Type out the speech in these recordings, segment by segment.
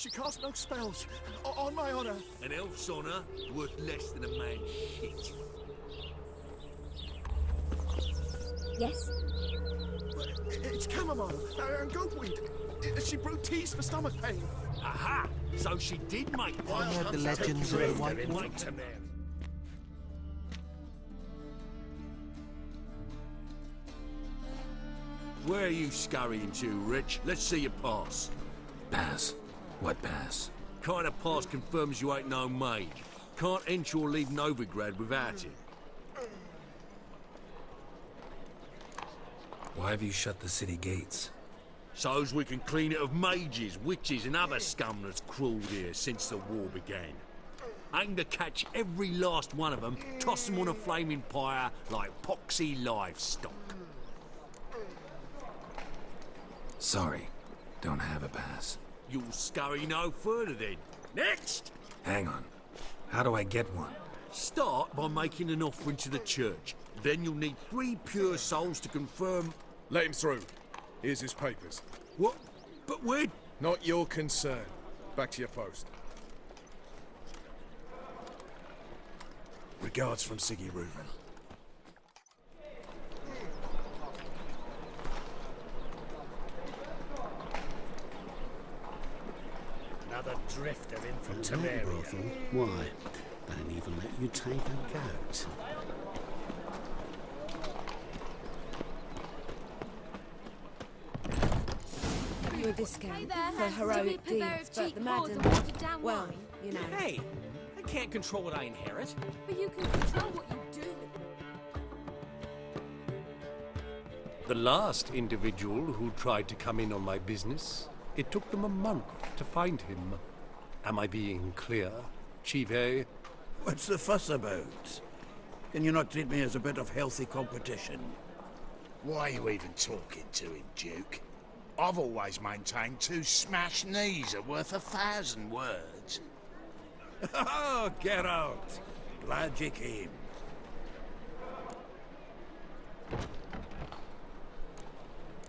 She casts no spells. On my honor. An elf's honor worth less than a man's shit. Yes? It's chamomile and goatweed. She brewed teas for stomach pain. Aha! So she did make I heard the legends of the White Wolf. Where are you scurrying to, Rich? Let's see your pass. Pass? What pass? Kind of pass confirms you ain't no mage. Can't enter or leave Novigrad without it. Why have you shut the city gates? So's we can clean it of mages, witches and other scum that's crawled here since the war began. Aim to catch every last one of them, toss them on a flaming pyre like poxy livestock. Sorry, don't have a pass. You'll scurry no further then. Next! Hang on. How do I get one? Start by making an offering to the church. Then you'll need 3 pure souls to confirm... Let him through. Here's his papers. What? But where... Not your concern. Back to your post. Regards from Siggy Reuven. Another drifter in from Temeria. Why? They didn't even let you take a goat. You a discount for heroic deeds, but the madam... Well, you know... Hey! I can't control what I inherit. But you can control what you do. The last individual who tried to come in on my business, it took them a month to find him. Am I being clear, Chive? What's the fuss about? Can you not treat me as a bit of healthy competition? Why are you even talking to him, Duke? I've always maintained 2 smashed knees are worth 1,000 words. Oh, get out! Glad you came.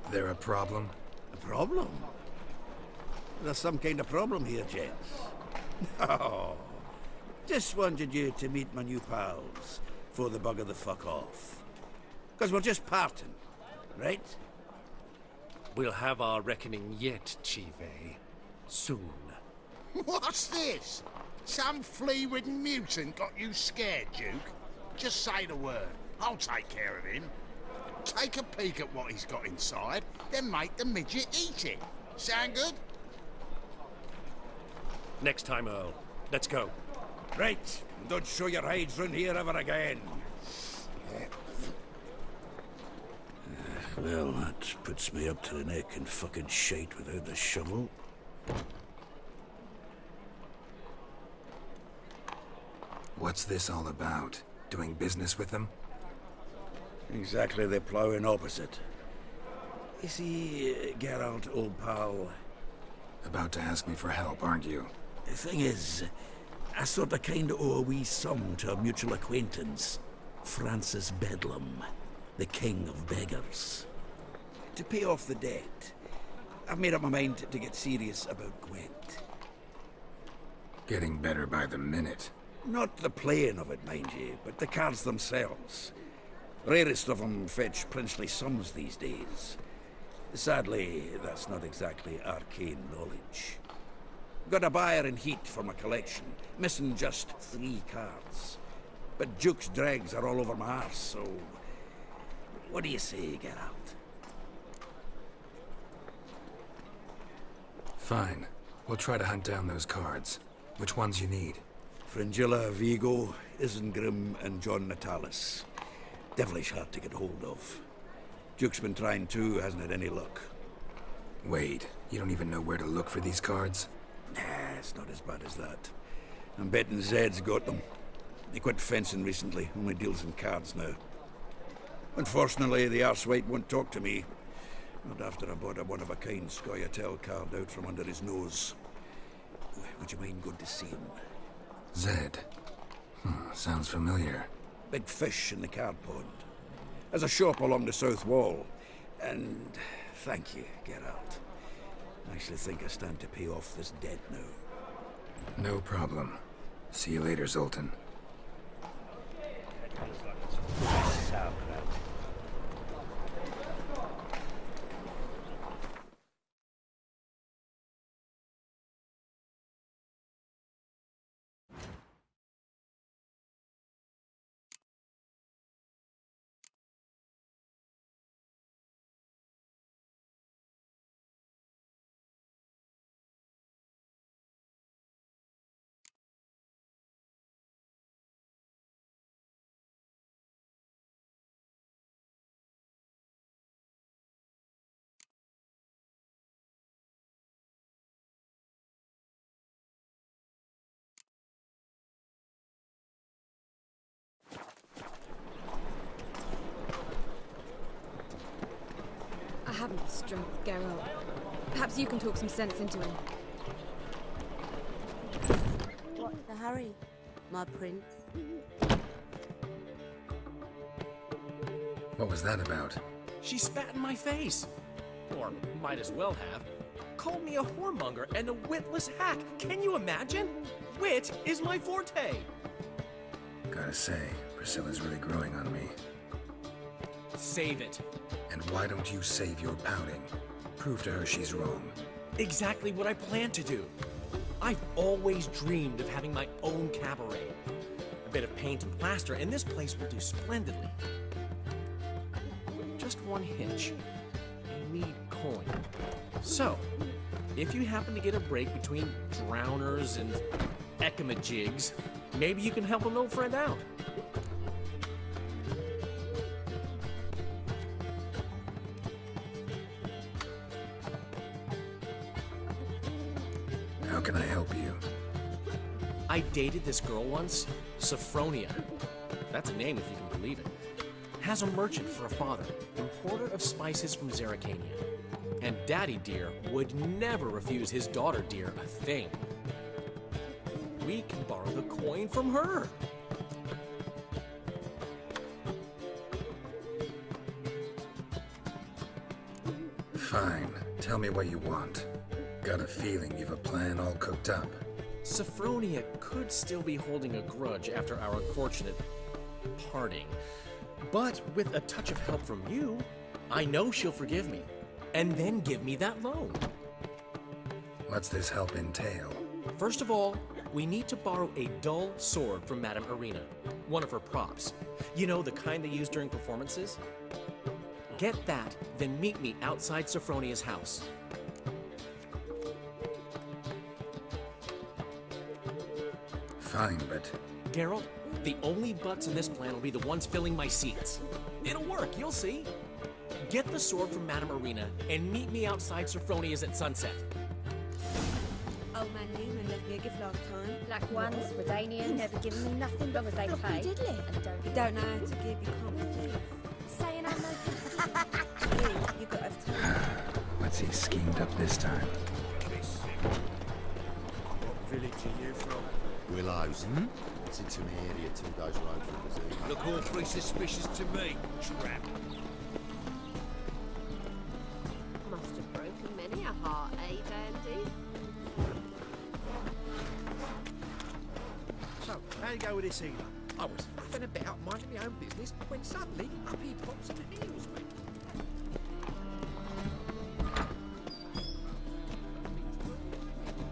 There a problem? A problem? There's some kind of problem here, gents. No. Just wanted you to meet my new pals before they bugger the fuck off. Because we're just parting, right? We'll have our reckoning yet, Chive. Soon. What's this? Some flea-ridden mutant got you scared, Duke? Just say the word. I'll take care of him. Take a peek at what he's got inside, then make the midget eat it. Sound good? Next time, Earl. Let's go. Right. Don't show your hides round here ever again. Well, that puts me up to the neck in fucking shite without the shovel. What's this all about? Doing business with them? Exactly the ploughing opposite. You see, Geralt, old pal... About to ask me for help, aren't you? The thing is, I sort of kinda owe a wee sum to a mutual acquaintance. Francis Bedlam, the king of beggars. To pay off the debt, I've made up my mind to get serious about Gwent. Getting better by the minute. Not the playing of it, mind you, but the cards themselves. Rarest of them fetch princely sums these days. Sadly, that's not exactly arcane knowledge. Got a buyer in heat for my collection, missing just 3 cards. But Duke's dregs are all over my arse, so... What do you say, Geralt? Fine. We'll try to hunt down those cards. Which ones you need? Fringilla, Vigo, Isengrim, and John Natalis. Devilish hard to get hold of. Duke's been trying too, hasn't had any luck. Wait, you don't even know where to look for these cards? Nah, it's not as bad as that. I'm betting Zed's got them. He quit fencing recently, only deals in cards now. Unfortunately, the arsewite won't talk to me. Not after I bought a one-of-a-kind Scoia'tael card out from under his nose. Would you mind going to see him? Zed. Sounds familiar. Big fish in the card pond. There's a shop along the south wall. And thank you, Geralt. I shall think I stand to pay off this debt now. No problem. See you later, Zoltan. I haven't the strength, Geralt. Perhaps you can talk some sense into him. What's the hurry, my prince? What was that about? She spat in my face. Or might as well have. Called me a whoremonger and a witless hack. Can you imagine? Wit is my forte. Gotta say, Priscilla's really growing on me. Save it. And why don't you save your pouting? Prove to her she's wrong. Exactly what I plan to do. I've always dreamed of having my own cabaret. A bit of paint and plaster, and this place will do splendidly. Just one hitch. I need coin. So, if you happen to get a break between drowners and ecamajigs, maybe you can help an old friend out. How can I help you? I dated this girl once, Sophronia. That's a name if you can believe it. Has a merchant for a father, importer of spices from Zerrikania. And Daddy Dear would never refuse his daughter Dear a thing. We can borrow the coin from her. Fine. Tell me what you want. Got a feeling you've a plan all cooked up. Sophronia could still be holding a grudge after our unfortunate parting. But with a touch of help from you, I know she'll forgive me. And then give me that loan. What's this help entail? First of all, we need to borrow a dull sword from Madame Arena, one of her props. You know, the kind they use during performances? Get that, then meet me outside Sophronia's house. Fine, but... Geralt, the only butts in this plan will be the ones filling my seats. It'll work, you'll see. Get the sword from Madame Arena and meet me outside Sophronia's at sunset. Old man Newman left me a gift last time. Black ones, Redanians. Never given me nothing Long as they floppy pay. diddly. And You don't know how to give, you can't refuse. saying I'm no You got to have time. What's he schemed up this time? What village are you from? Willows. It's into my area 2 days road from the zoo. Look awfully suspicious to me, tramp. Must have broken many a heart, eh, Dandy? So, how'd it go with this healer? I was faffing about, minding my own business, when suddenly up he pops and heals me.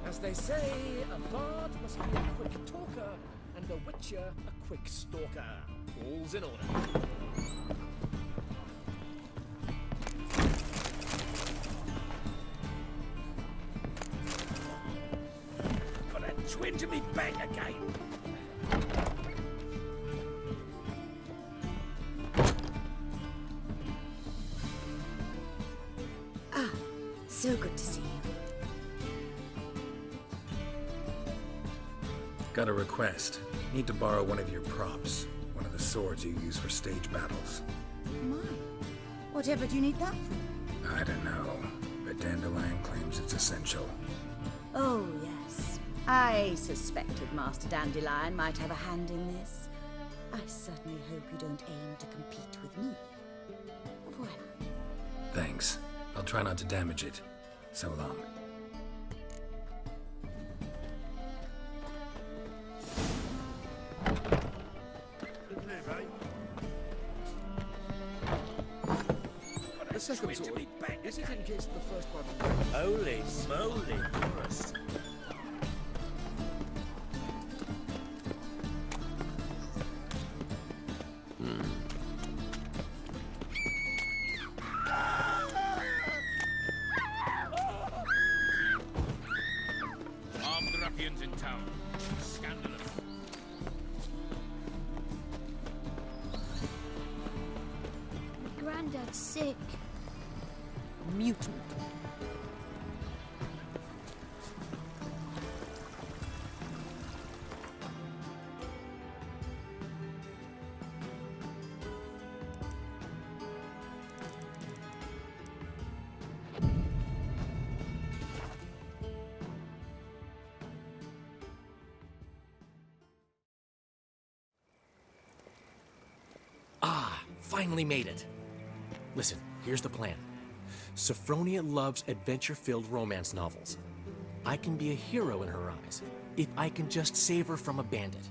As they say, a bard must be a quick talker, and a witcher a quick stalker. All's in order. Got a twinge in me back again. Ah, so good to see you. Got a request. Need to borrow one of your props. One of the swords you use for stage battles. My, whatever do you need that for? I don't know, but Dandelion claims it's essential. Oh, yes. I suspected Master Dandelion might have a hand in this. I certainly hope you don't aim to compete with me. Voilà. Thanks. I'll try not to damage it. So long. second sword? Is it in case the first one? Holy smoly, Forrest. Armed ruffians in town. Scandalous. Granddad's sick. Mutant. Finally made it. Listen, here's the plan. Sophronia loves adventure-filled romance novels. I can be a hero in her eyes if I can just save her from a bandit.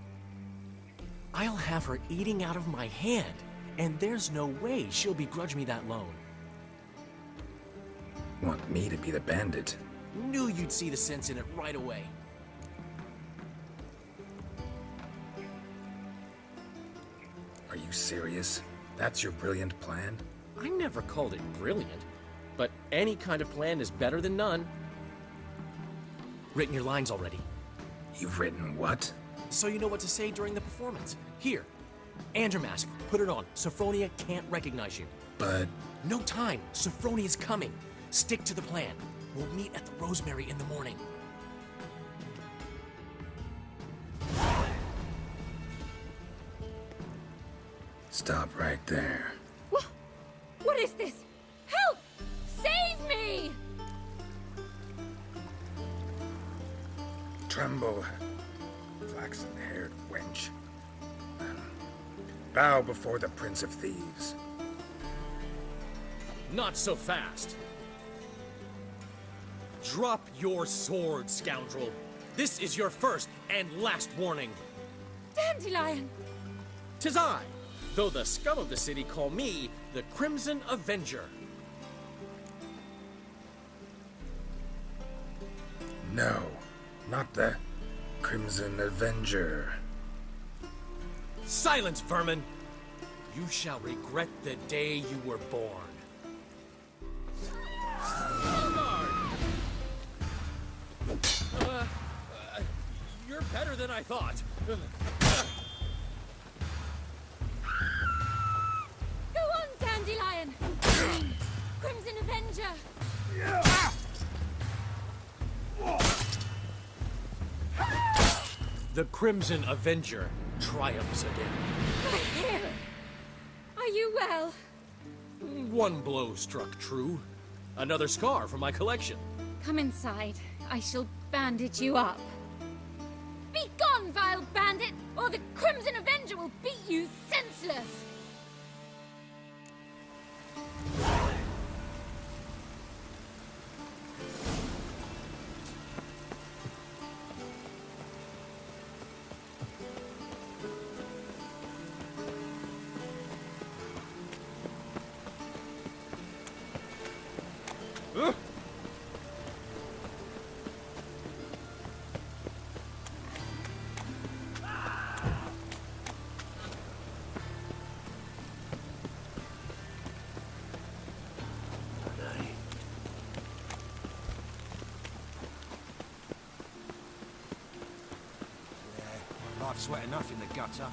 I'll have her eating out of my hand, and there's no way she'll begrudge me that loan. Want me to be the bandit? Knew you'd see the sense in it right away. Are you serious? That's your brilliant plan? I never called it brilliant, but any kind of plan is better than none. Written your lines already. You've written what? So you know what to say during the performance. Here, and your mask. Put it on. Sophronia can't recognize you. But... No time. Sophronia's coming. Stick to the plan. We'll meet at the Rosemary in the morning. Stop right there. What is this? Help! Save me! Tremble, flaxen-haired wench. Bow before the Prince of Thieves. Not so fast. Drop your sword, scoundrel. This is your first and last warning. Dandelion! 'Tis I, though the scum of the city call me the Crimson Avenger. No, not the Crimson Avenger. Silence, vermin! You shall regret the day you were born. You're better than I thought. Go on, Dandelion! Crimson Avenger! The Crimson Avenger triumphs again. My hair! Are you well? One blow struck true. Another scar from my collection. Come inside. I shall bandage you up. Be gone, vile bandit, or the Crimson Avenger will beat you senseless! Life's wet enough in the gutter.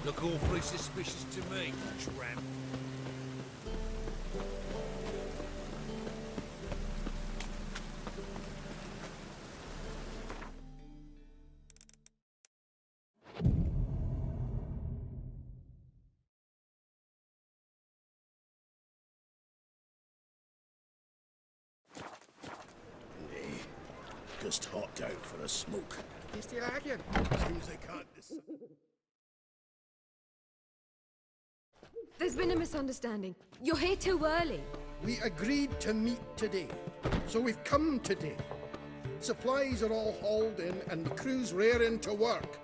Look awfully suspicious to me, tramp. Just hopped out for a smoke. Is die Lagen? Seems they can't decide. There's been a misunderstanding. You're here too early. We agreed to meet today, so we've come today. Supplies are all hauled in and the crew's raring to work.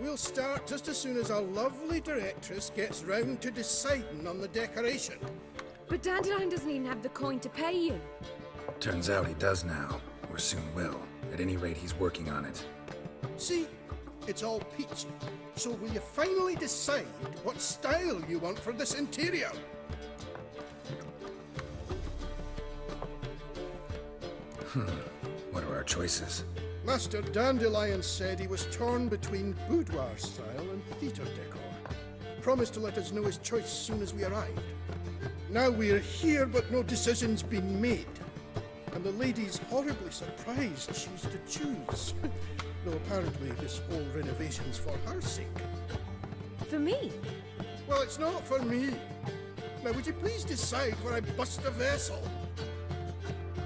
We'll start just as soon as our lovely directress gets round to deciding on the decoration. But Dandelion doesn't even have the coin to pay you. Turns out he does now, or soon will. At any rate, he's working on it. See? It's all peachy. So will you finally decide what style you want for this interior? What are our choices? Master Dandelion said he was torn between boudoir style and theatre decor. Promised to let us know his choice as soon as we arrived. Now we're here, but no decision's been made. And the lady's horribly surprised she's to choose. Though apparently this whole renovation's for her sake. For me? Well, it's not for me. Now, would you please decide where I bust a vessel?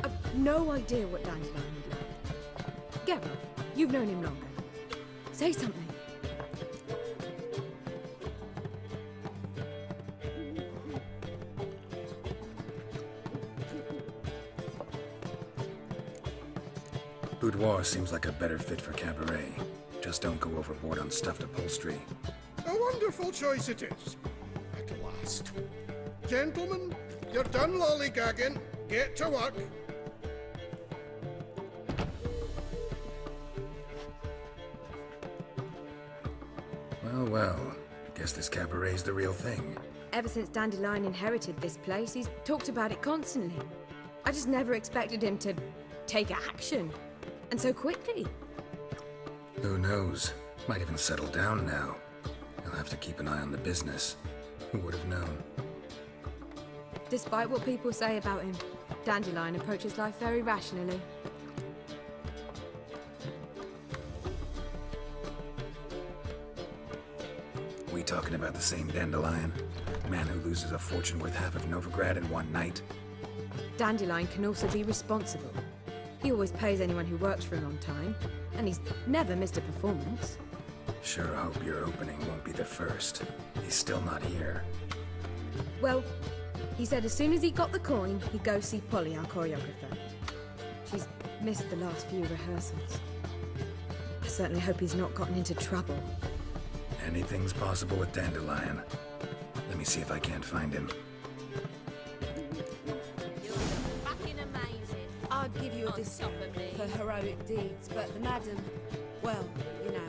I've no idea what Dandelion would like. Geralt, you've known him longer. Say something. Boudoir seems like a better fit for cabaret. Just don't go overboard on stuffed upholstery. A wonderful choice it is. At last. Gentlemen, you're done lollygagging. Get to work. Well. Guess this cabaret's the real thing. Ever since Dandelion inherited this place, he's talked about it constantly. I just never expected him to take action. And so quickly. Who knows? Might even settle down now. He'll have to keep an eye on the business. Who would have known? Despite what people say about him, Dandelion approaches life very rationally. We talking about the same Dandelion? Man who loses a fortune worth half of Novigrad in one night? Dandelion can also be responsible. He always pays anyone who works for him on time, and he's never missed a performance. Sure hope your opening won't be the first. He's still not here. Well, he said as soon as he got the coin, he'd go see Polly, our choreographer. She's missed the last few rehearsals. I certainly hope he's not gotten into trouble. Anything's possible with Dandelion. Let me see if I can't find him. I'd give you a discount for heroic deeds, but the madam, well, you know.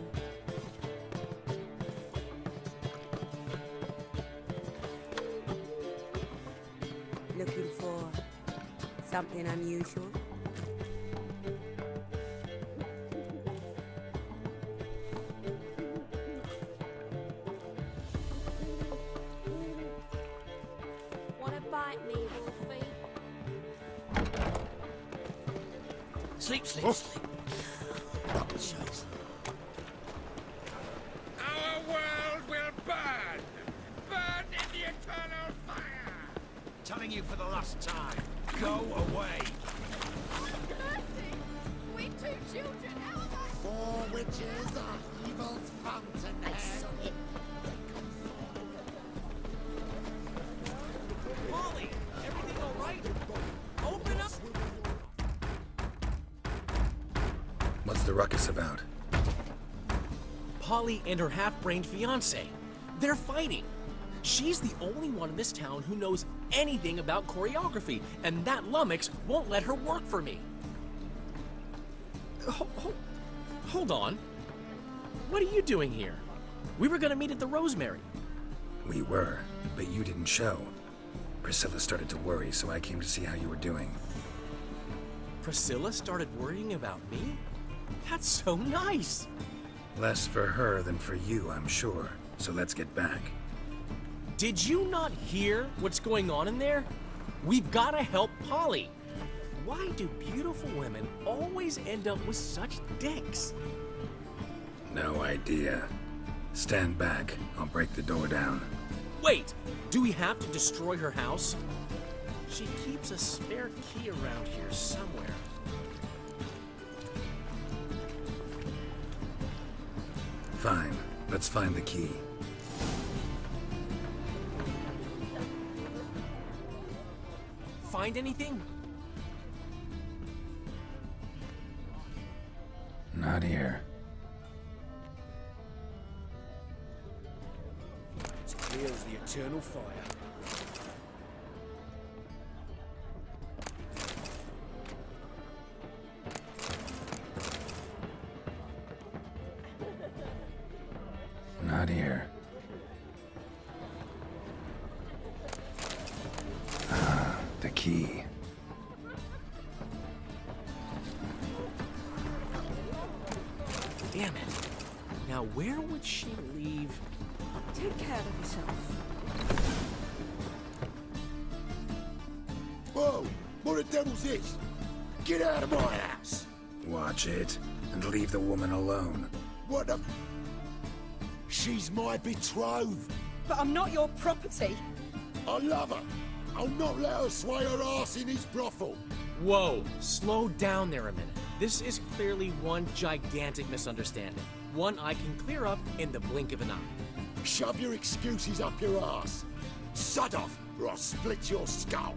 Looking for something unusual? Wanna bite me, Wolfie? Sleep, sleep, sleep. Fucking shows. Our world will burn! Burn in the eternal fire! Telling you for the last time, go away. Mercy! We two children, how am I? Four witches are evil's fountainhead. Molly, everything all right? Open up! What's the ruckus about? Polly and her half-brained fiancé. They're fighting. She's the only one in this town who knows anything about choreography, and that lummox won't let her work for me. Hold on. What are you doing here? We were gonna meet at the Rosemary. We were, but you didn't show. Priscilla started to worry, so I came to see how you were doing. Priscilla started worrying about me? That's so nice! Less for her than for you, I'm sure. So let's get back. Did you not hear what's going on in there? We've gotta help Polly. Why do beautiful women always end up with such dicks? No idea. Stand back. I'll break the door down. Wait! Do we have to destroy her house? She keeps a spare key around here somewhere. Fine. Let's find the key. Find anything? Not here. clear as the eternal fire. Not here. Ah, the key. Damn it. Now where would she leave? Take care of yourself. Whoa! What the devil's this? Get out of my house! Watch it, and leave the woman alone. What the... She's my betrothed. But I'm not your property. I love her. I'll not let her sway her ass in his brothel. Whoa, slow down there a minute. This is clearly one gigantic misunderstanding. One I can clear up in the blink of an eye. Shove your excuses up your ass. Sod off, or I'll split your skull.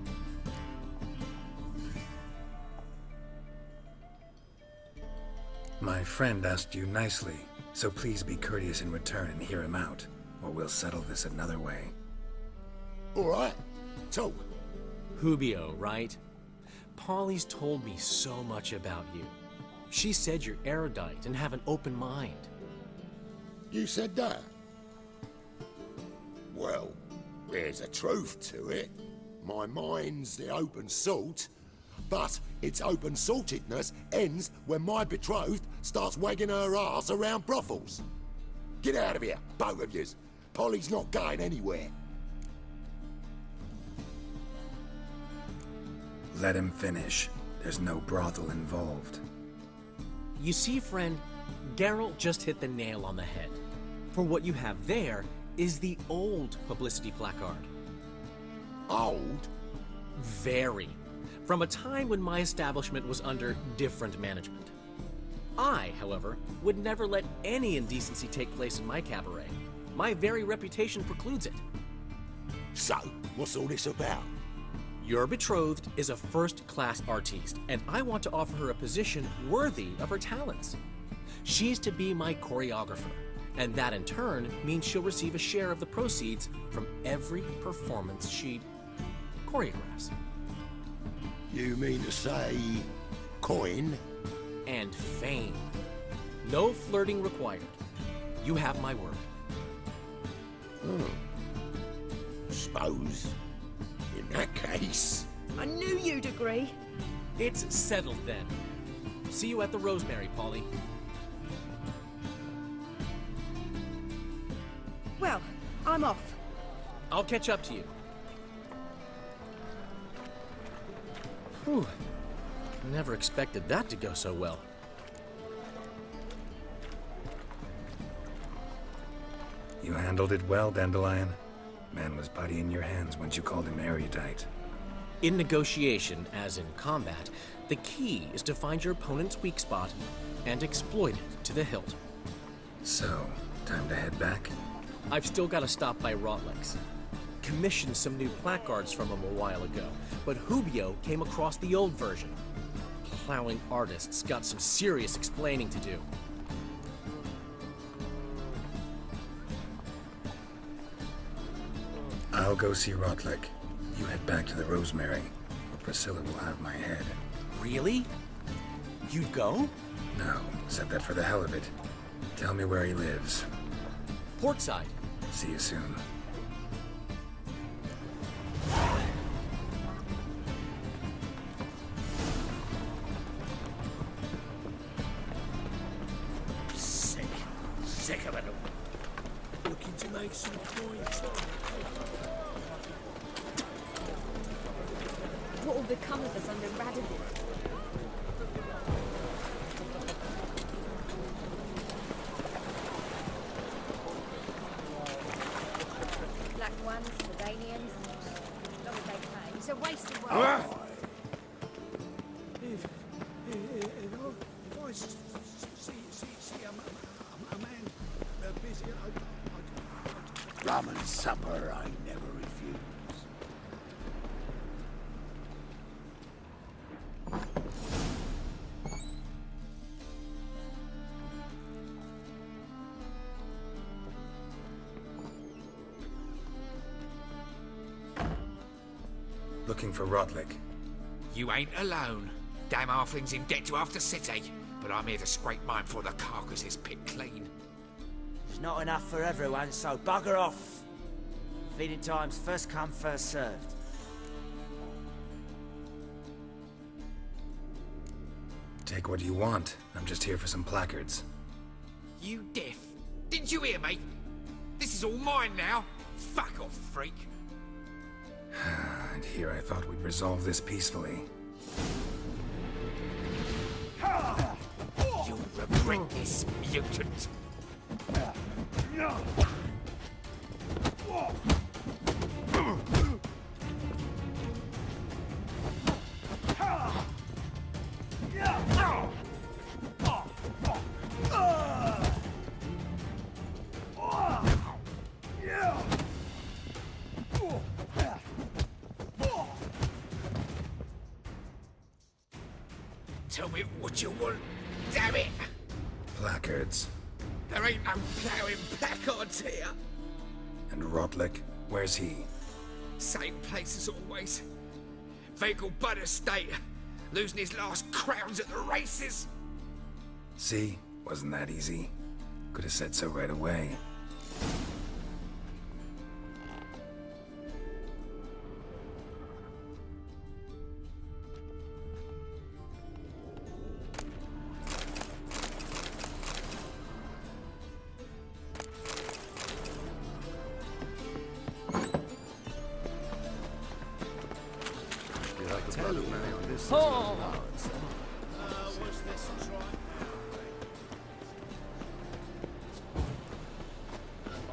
My friend asked you nicely, so please be courteous in return and hear him out, or we'll settle this another way. All right, talk. Hubio, right? Polly's told me so much about you. She said you're erudite and have an open mind. You said that? Well, there's a truth to it. My mind's the open salt, but its open saltedness ends when my betrothed starts wagging her ass around brothels. Get out of here, both of yous. Polly's not going anywhere. Let him finish. There's no brothel involved. You see, friend, Geralt just hit the nail on the head. For what you have there is the old publicity placard. Old? Very. From a time when my establishment was under different management. I, however, would never let any indecency take place in my cabaret. My very reputation precludes it. So, what's all this about? Your betrothed is a first-class artiste, and I want to offer her a position worthy of her talents. She's to be my choreographer, and that in turn means she'll receive a share of the proceeds from every performance she choreographs. You mean to say... coin? And fame. No flirting required. You have my word. Suppose... in that case... I knew you'd agree. It's settled then. See you at the Rosemary, Polly. Well, I'm off. I'll catch up to you. Whew. Never expected that to go so well. You handled it well, Dandelion. Man was putty in your hands once you called him erudite. In negotiation, as in combat, the key is to find your opponent's weak spot and exploit it to the hilt. So, time to head back? I've still got to stop by Rotlex. Commissioned some new placards from him a while ago, but Hubio came across the old version. Plowing artists got some serious explaining to do. I'll go see Rotlick. You head back to the Rosemary, where Priscilla will have my head. Really? You'd go? No, said that for the hell of it. Tell me where he lives. Portside. See you soon. Sick of it all. Looking to make some points. What will become of us under Radovid? Black ones, Jordanians, as long as they pay. It's a waste of work. If I see a man busy, Rum and supper I never refuse. Looking for Rotlick. You ain't alone. Damn halfling's in debt to half the city. But I'm here to scrape mine before the carcass is picked clean. There's not enough for everyone, so bugger off. Feeding time's first come, first served. Take what you want. I'm just here for some placards. You deaf? Didn't you hear me? This is all mine now. Fuck off, freak. And here I thought we'd resolve this peacefully. You'll regret this, mutant. Tell me what you want, damn it! Placards. There ain't no ploughing placards here. And Rotlick, where's he? Same place as always. Vehicle Bud Estate. Losing his last crowns at the races. See? Wasn't that easy? Could have said so right away.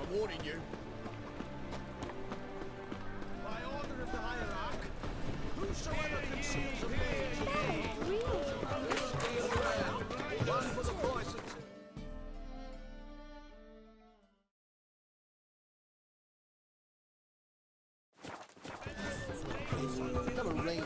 I'm warning you. By order of the hierarch, whosoever conceals a blade. One for the poison. Never rain.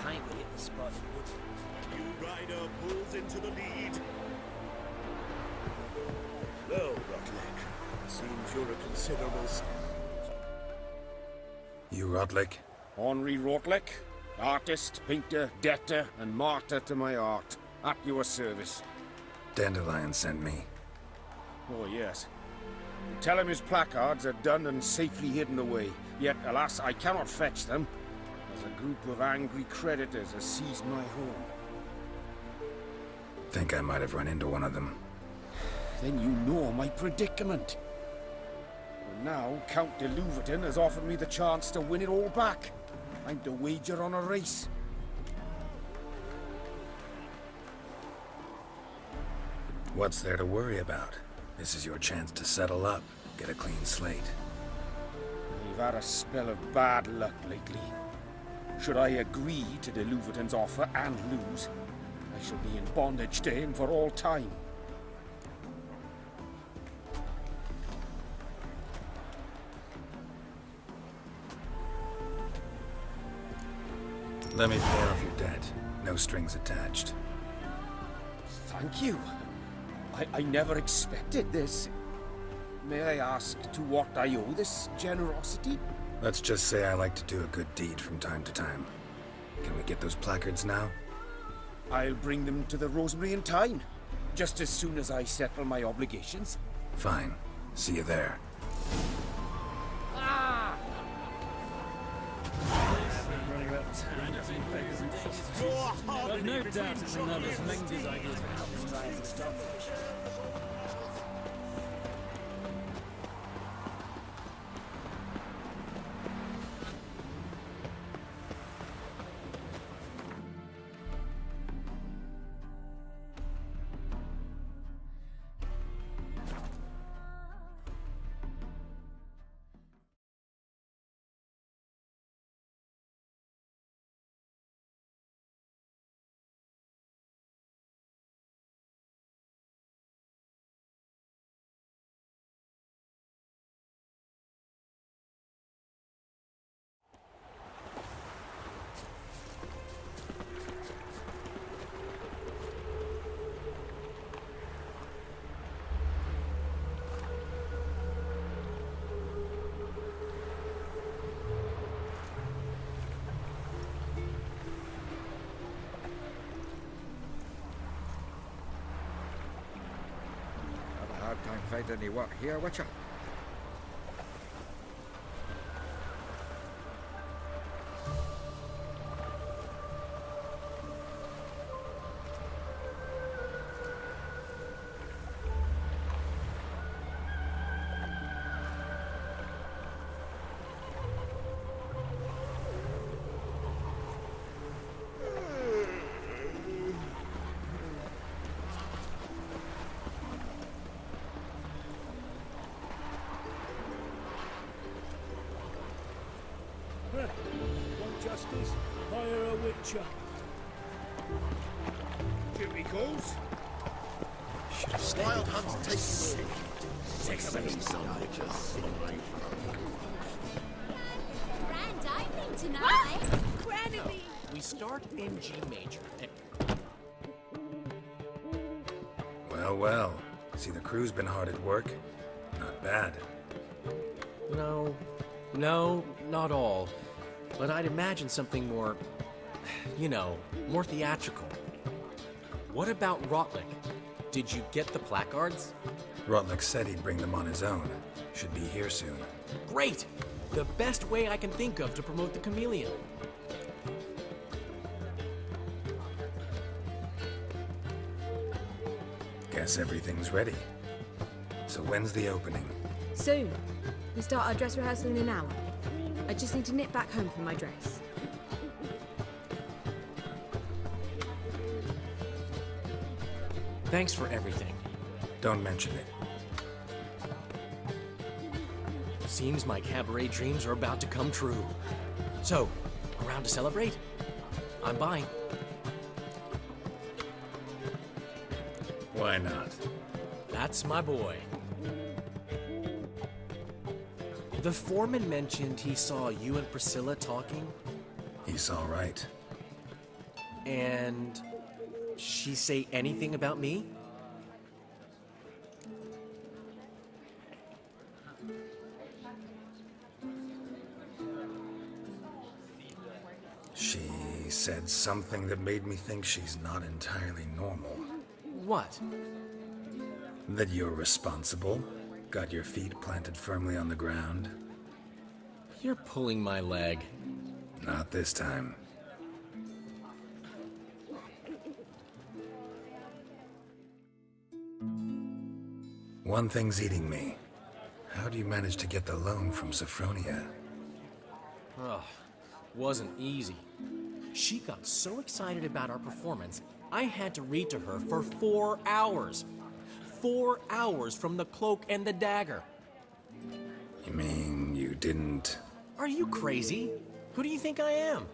Paint would hit the spot. New rider pulls into the lead. Well, Rotlick, seems you're a considerable You Rotlick? Henri Rotlick, artist, painter, debtor, and martyr to my art. At your service. Dandelion sent me. Oh, yes. Tell him his placards are done and safely hidden away. Yet, alas, I cannot fetch them, as a group of angry creditors has seized my home. Think I might have run into one of them. Then you know my predicament. And now, Count de Louverton has offered me the chance to win it all back. I'm to wager on a race. What's there to worry about? This is your chance to settle up, get a clean slate. We've had a spell of bad luck lately. Should I agree to de Louverton's offer and lose, I shall be in bondage to him for all time. Let me pay off your debt. No strings attached. Thank you. I never expected this. May I ask to what I owe this generosity? Let's just say I like to do a good deed from time to time. Can we get those placards now? I'll bring them to the Rosemary in time, just as soon as I settle my obligations. Fine. See you there. I've no doubt it's another Menge's idea to help us try and stop hard time finding any work here, Witcher. Want justice? Hire a witcher. Duty calls. Should have stayed. Wild Hunt's taking Sick of it. Grand opening tonight. Granny! We start in G major. Well, well. See, the crew's been hard at work. Not bad. No, not all. But I'd imagine something more, you know, more theatrical. What about Rotlick? Did you get the placards? Rotlick said he'd bring them on his own. Should be here soon. Great! The best way I can think of to promote the chameleon. Guess everything's ready. So when's the opening? Soon. We start our dress rehearsal in an hour. I just need to nip back home for my dress. Thanks for everything. Don't mention it. Seems my cabaret dreams are about to come true. So, around to celebrate? I'm buying. Why not? That's my boy. The foreman mentioned he saw you and Priscilla talking. He's all right. And she say anything about me? She said something that made me think she's not entirely normal. What? That you're responsible, got your feet planted firmly on the ground. You're pulling my leg. Not this time. One thing's eating me. How do you manage to get the loan from Sophronia? Ugh, wasn't easy. She got so excited about our performance, I had to read to her for 4 hours. 4 hours from the Cloak and the Dagger. You mean you didn't... Are you crazy? Who do you think I am?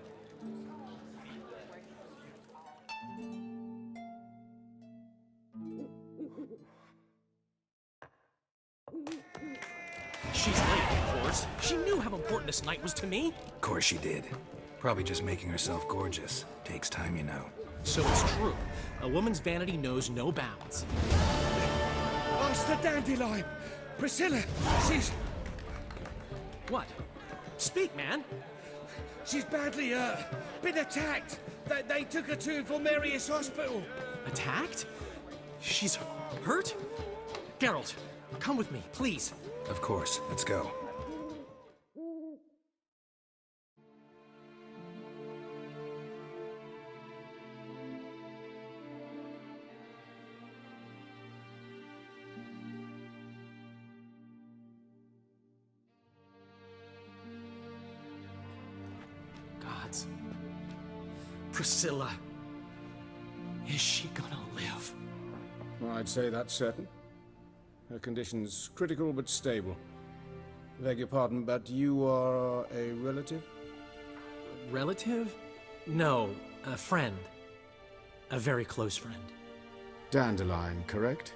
She's late, of course. She knew how important this night was to me. Of course she did. Probably just making herself gorgeous. Takes time, you know. So it's true. A woman's vanity knows no bounds. Master Dandelion! Priscilla! She's... What? Speak, man! She's badly, been attacked! They took her to Vulmerius Hospital! Attacked? She's hurt? Geralt, come with me, please. Of course. Let's go. Gods. Priscilla. Is she gonna live? I'd say that's certain. Her condition's critical but stable. Beg your pardon, but you are a relative? Relative? No, a friend. A very close friend. Dandelion, correct?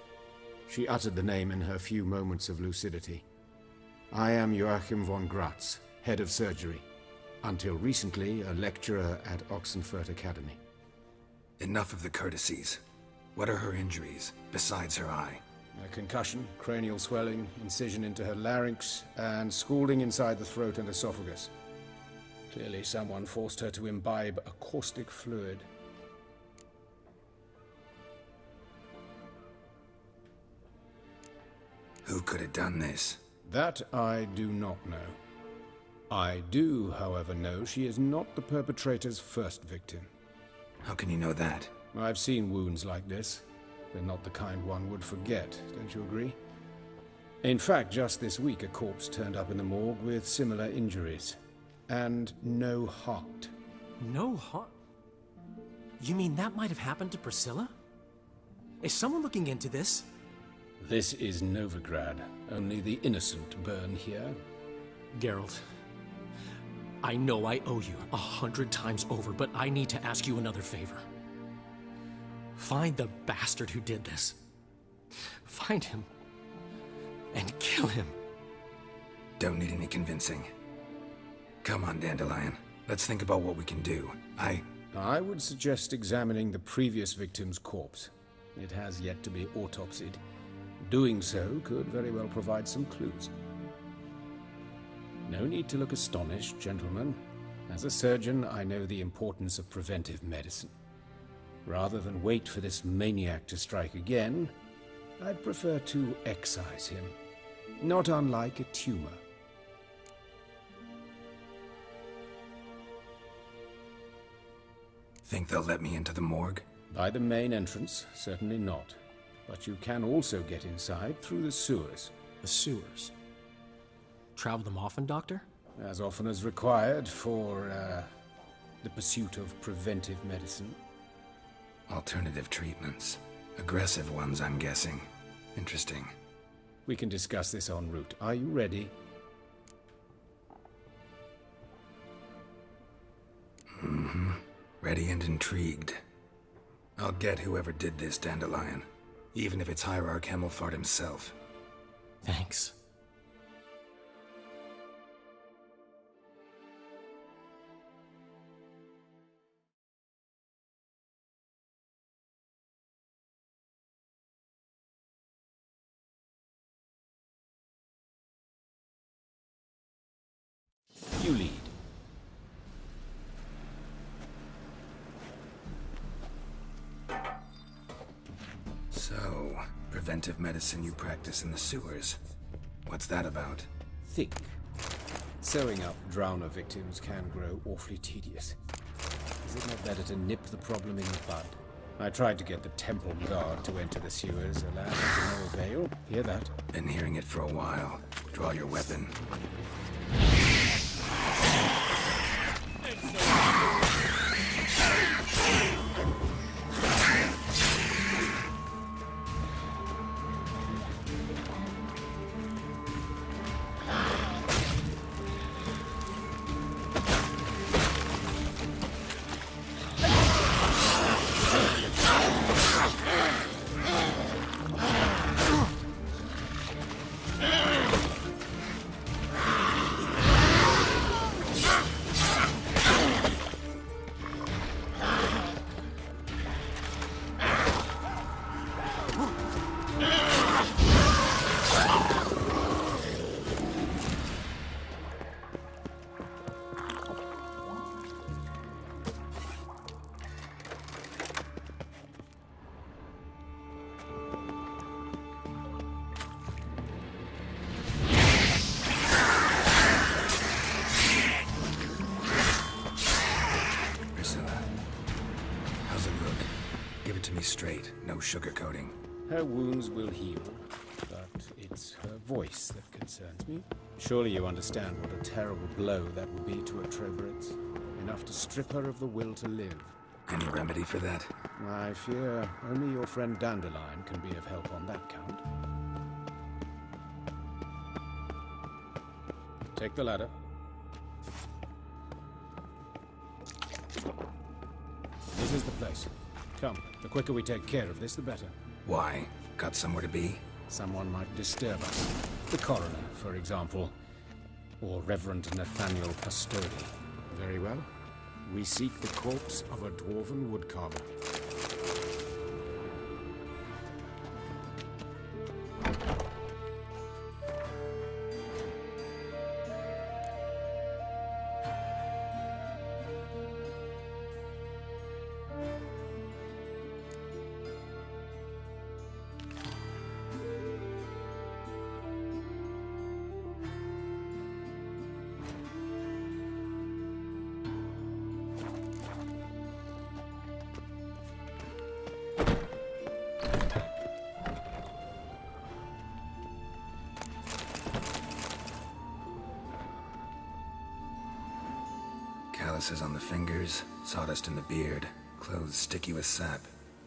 She uttered the name in her few moments of lucidity. I am Joachim von Gratz, head of surgery. Until recently, a lecturer at Oxenfurt Academy. Enough of the courtesies. What are her injuries, besides her eye? A concussion, cranial swelling, incision into her larynx, and scalding inside the throat and esophagus. Clearly someone forced her to imbibe a caustic fluid. Who could have done this? That I do not know. I do, however, know she is not the perpetrator's first victim. How can you know that? I've seen wounds like this. They're not the kind one would forget, don't you agree? In fact, just this week a corpse turned up in the morgue with similar injuries. And no heart. No heart? You mean that might have happened to Priscilla? Is someone looking into this? This is Novigrad. Only the innocent burn here. Geralt, I know I owe you 100 times over, but I need to ask you another favor. Find the bastard who did this. Find him and kill him. Don't need any convincing. Come on, Dandelion. Let's think about what we can do. I would suggest examining the previous victim's corpse. It has yet to be autopsied. Doing so could very well provide some clues. No need to look astonished, gentlemen. As a surgeon, I know the importance of preventive medicine. Rather than wait for this maniac to strike again, I'd prefer to excise him. Not unlike a tumor. Think they'll let me into the morgue? By the main entrance, certainly not. But you can also get inside through the sewers. The sewers? Travel them often, Doctor? As often as required for, the pursuit of preventive medicine. Alternative treatments. Aggressive ones, I'm guessing. Interesting. We can discuss this en route. Are you ready? Mm-hmm. Ready and intrigued. I'll get whoever did this, Dandelion. Even if it's Hierarch Hemmelfart himself. Thanks. You lead. So, preventive medicine you practice in the sewers. What's that about? Think. Sewing up drowner victims can grow awfully tedious. Is it not better to nip the problem in the bud? I tried to get the temple guard to enter the sewers, alas, to no avail. Hear that? Been hearing it for a while. Draw your weapon. Straight, no sugarcoating. Her wounds will heal, but it's her voice that concerns me. Surely you understand what a terrible blow that would be to a Trobritz. Enough to strip her of the will to live. Any remedy for that? I fear only your friend Dandelion can be of help on that count. Take the ladder. This is the place. Come, the quicker we take care of this, the better. Why? Got somewhere to be? Someone might disturb us. The coroner, for example. Or Reverend Nathaniel Custodi. Very well. We seek the corpse of a dwarven woodcarver. Calluses on the fingers, sawdust in the beard, clothes sticky with sap.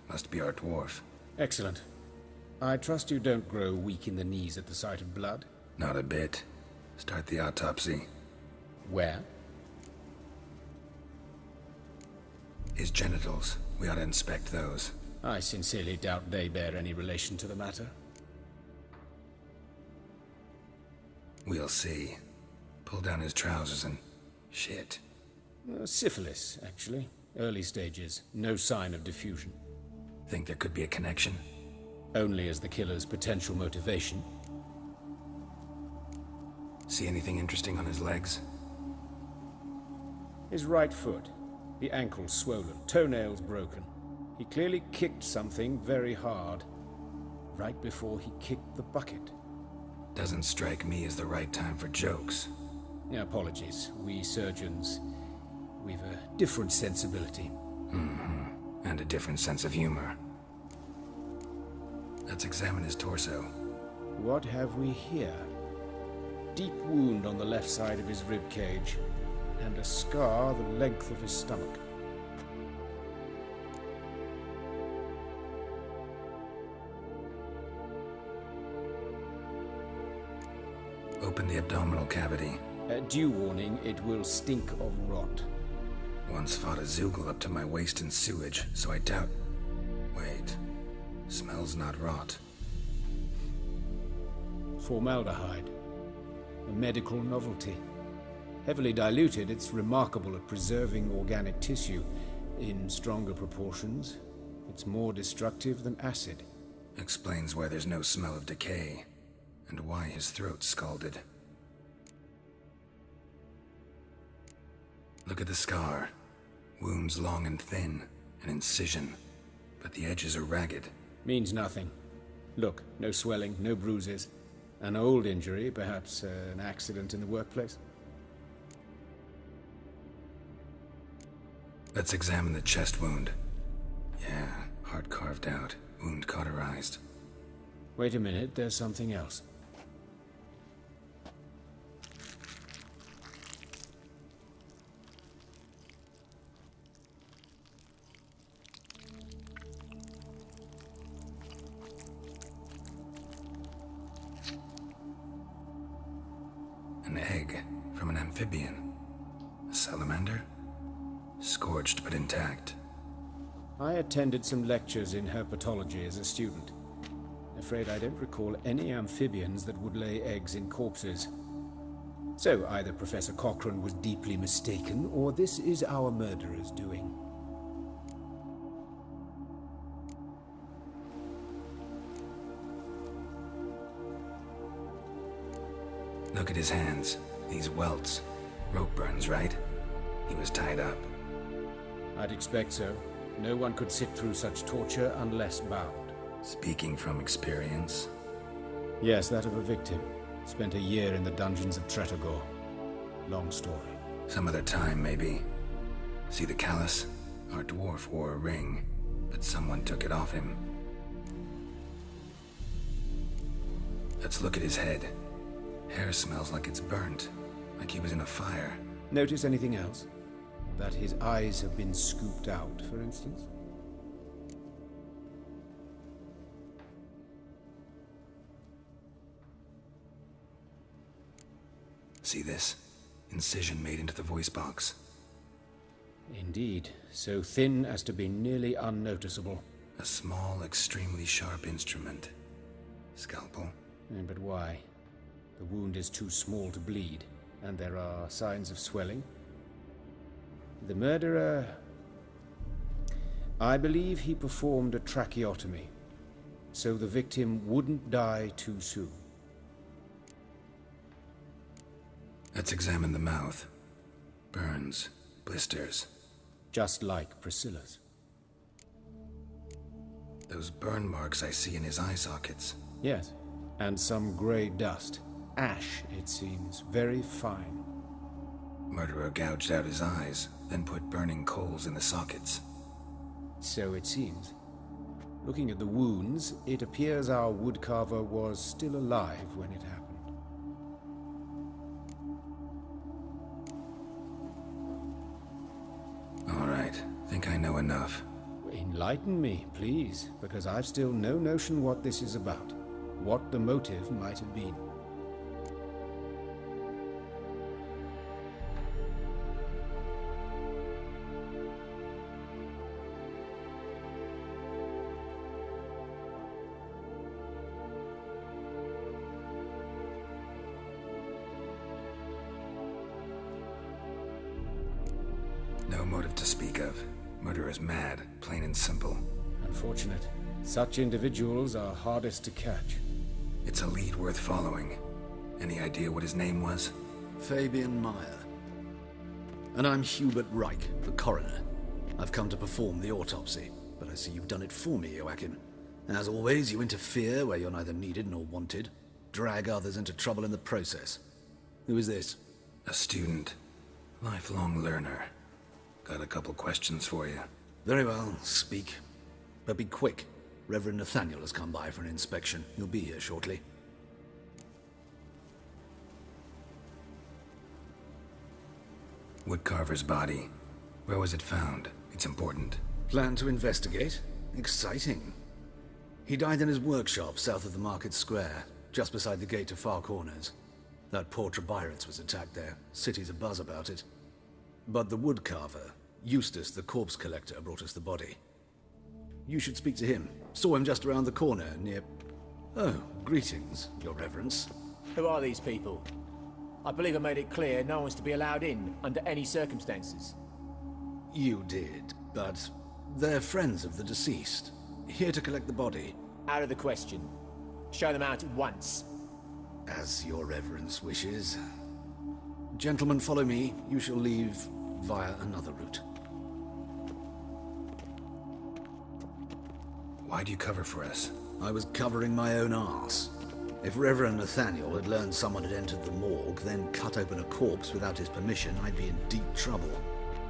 Must be our dwarf. Excellent. I trust you don't grow weak in the knees at the sight of blood? Not a bit. Start the autopsy. Where? His genitals. We ought to inspect those. I sincerely doubt they bear any relation to the matter. We'll see. Pull down his trousers and... shit. Syphilis, actually. Early stages. No sign of diffusion. Think there could be a connection? Only as the killer's potential motivation. See anything interesting on his legs? His right foot. The ankle swollen, toenails broken. He clearly kicked something very hard. Right before he kicked the bucket. Doesn't strike me as the right time for jokes. Apologies. We surgeons, we've a different sensibility. Mm-hmm. And a different sense of humor. Let's examine his torso. What have we here? Deep wound on the left side of his rib cage, and a scar the length of his stomach. Open the abdominal cavity. Due warning, it will stink of rot. Once fought a Zoogle up to my waist in sewage, so I doubt... Wait. Smells not rot. Formaldehyde. A medical novelty. Heavily diluted, it's remarkable at preserving organic tissue. In stronger proportions, it's more destructive than acid. Explains why there's no smell of decay, and why his throat's scalded. Look at the scar. Wounds long and thin, an incision, but the edges are ragged. Means nothing. Look, no swelling, no bruises. An old injury, perhaps an accident in the workplace. Let's examine the chest wound. Yeah, heart carved out, wound cauterized. Wait a minute, there's something else. An egg from an amphibian. A salamander? Scorched but intact. I attended some lectures in herpetology as a student. Afraid I don't recall any amphibians that would lay eggs in corpses. So either Professor Cochrane was deeply mistaken, or this is our murderer's doing. Look at his hands. These welts. Rope burns, right? He was tied up. I'd expect so. No one could sit through such torture unless bound. Speaking from experience? Yes, that of a victim. Spent a year in the dungeons of Tretogor. Long story. Some other time, maybe. See the callus? Our dwarf wore a ring, but someone took it off him. Let's look at his head. Hair smells like it's burnt, like he was in a fire. Notice anything else? That his eyes have been scooped out, for instance? See this? Incision made into the voice box. Indeed, so thin as to be nearly unnoticeable. A small, extremely sharp instrument. Scalpel. But why? The wound is too small to bleed, and there are signs of swelling. The murderer... I believe he performed a tracheotomy, so the victim wouldn't die too soon. Let's examine the mouth. Burns, blisters. Just like Priscilla's. Those burn marks I see in his eye sockets. Yes, and some grey dust. Ash, it seems. Very fine. Murderer gouged out his eyes, then put burning coals in the sockets. So it seems. Looking at the wounds, it appears our woodcarver was still alive when it happened. enough. Enlighten me, please, because I've still no notion what this is about. What the motive might have been. No motive to speak of. Murderer's mad, plain and simple. Unfortunate. Such individuals are hardest to catch. It's a lead worth following. Any idea what his name was? Fabian Meyer. And I'm Hubert Reich, the coroner. I've come to perform the autopsy, but I see you've done it for me, Joachim. As always, you interfere where you're neither needed nor wanted. Drag others into trouble in the process. Who is this? A student. Lifelong learner. Got a couple questions for you. Very well, speak. But be quick. Reverend Nathaniel has come by for an inspection. He'll be here shortly. Woodcarver's body. Where was it found? It's important. Plan to investigate? Exciting. He died in his workshop south of the market square, just beside the gate to Far Corners. That poor Trebirates was attacked there. City's abuzz about it. But the woodcarver, Eustace the corpse collector, brought us the body. You should speak to him. Saw him just around the corner near... Oh, greetings, your reverence. Who are these people? I believe I made it clear no one's to be allowed in under any circumstances. You did, but they're friends of the deceased. Here to collect the body. Out of the question. Show them out at once. As your reverence wishes. Gentlemen, follow me. You shall leave via another route. Why'd you cover for us? I was covering my own arse. If Reverend Nathaniel had learned someone had entered the morgue, then cut open a corpse without his permission, I'd be in deep trouble.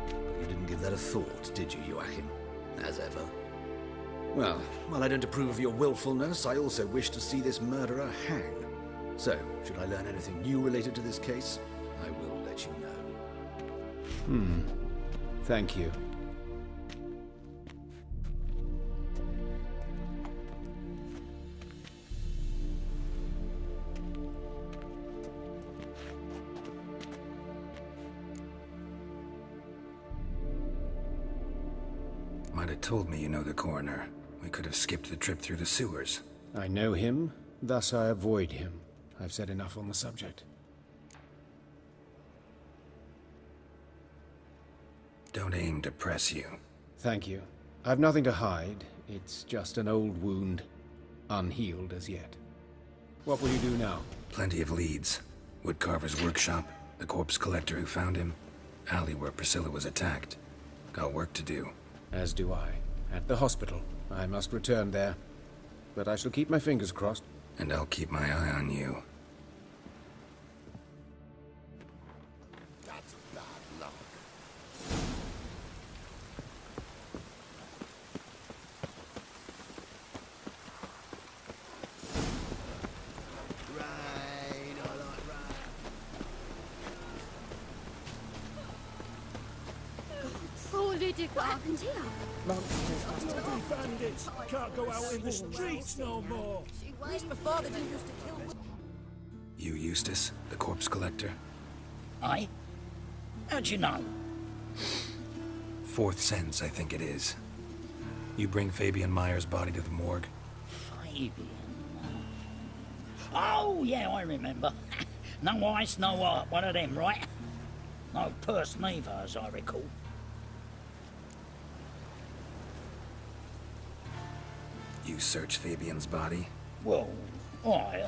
But you didn't give that a thought, did you, Joachim? As ever. Well, while I don't approve of your willfulness, I also wish to see this murderer hang. So, should I learn anything new related to this case, I will let you know. Thank you. Might have told me you know the coroner. We could have skipped the trip through the sewers. I know him, thus I avoid him. I've said enough on the subject. Don't aim to press you. Thank you. I've nothing to hide. It's just an old wound, unhealed as yet. What will you do now? Plenty of leads. Woodcarver's workshop, the corpse collector who found him, alley where Priscilla was attacked. Got work to do. As do I. At the hospital. I must return there. But I shall keep my fingers crossed. And I'll keep my eye on you. That's bad luck. Rain, I like rain. Poor Lydia, what happened here? Monsters must have been bandits. Can't go out in the streets no more. At least my father didn't used to kill. You Eustace, the corpse collector? Aye? How'd you know? Fourth sense, I think it is. You bring Fabian Meyer's body to the morgue? Fabian. Oh, yeah, I remember. No eyes, no heart, one of them, right? No purse neither, as I recall. You search Fabian's body? Well, I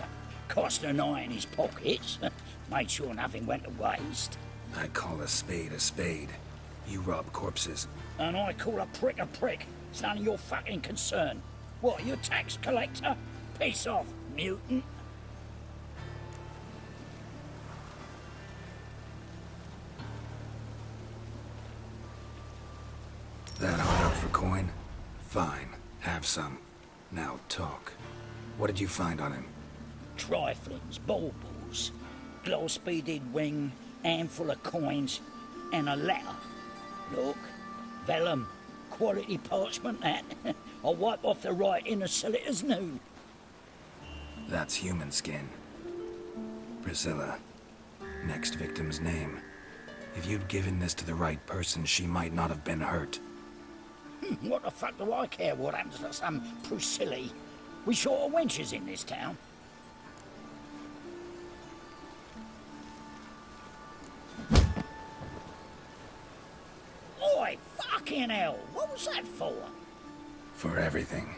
cast an eye in his pockets, made sure nothing went to waste. I call a spade a spade. You rob corpses. And I call a prick a prick. It's none of your fucking concern. What, you tax collector? Piss off, mutant. That hard up for coin? Fine, have some. Now talk. What did you find on him? Triflings, baubles, gloss-beaded ring, handful of coins, and a letter. Look, vellum, quality parchment, that. I'll wipe off the writing and sell it as new. That's human skin. Priscilla. Next victim's name. If you'd given this to the right person, she might not have been hurt. What the fuck do I care what happens to some Priscilla? We short of wenches in this town. Oi, fucking hell! What was that for? For everything.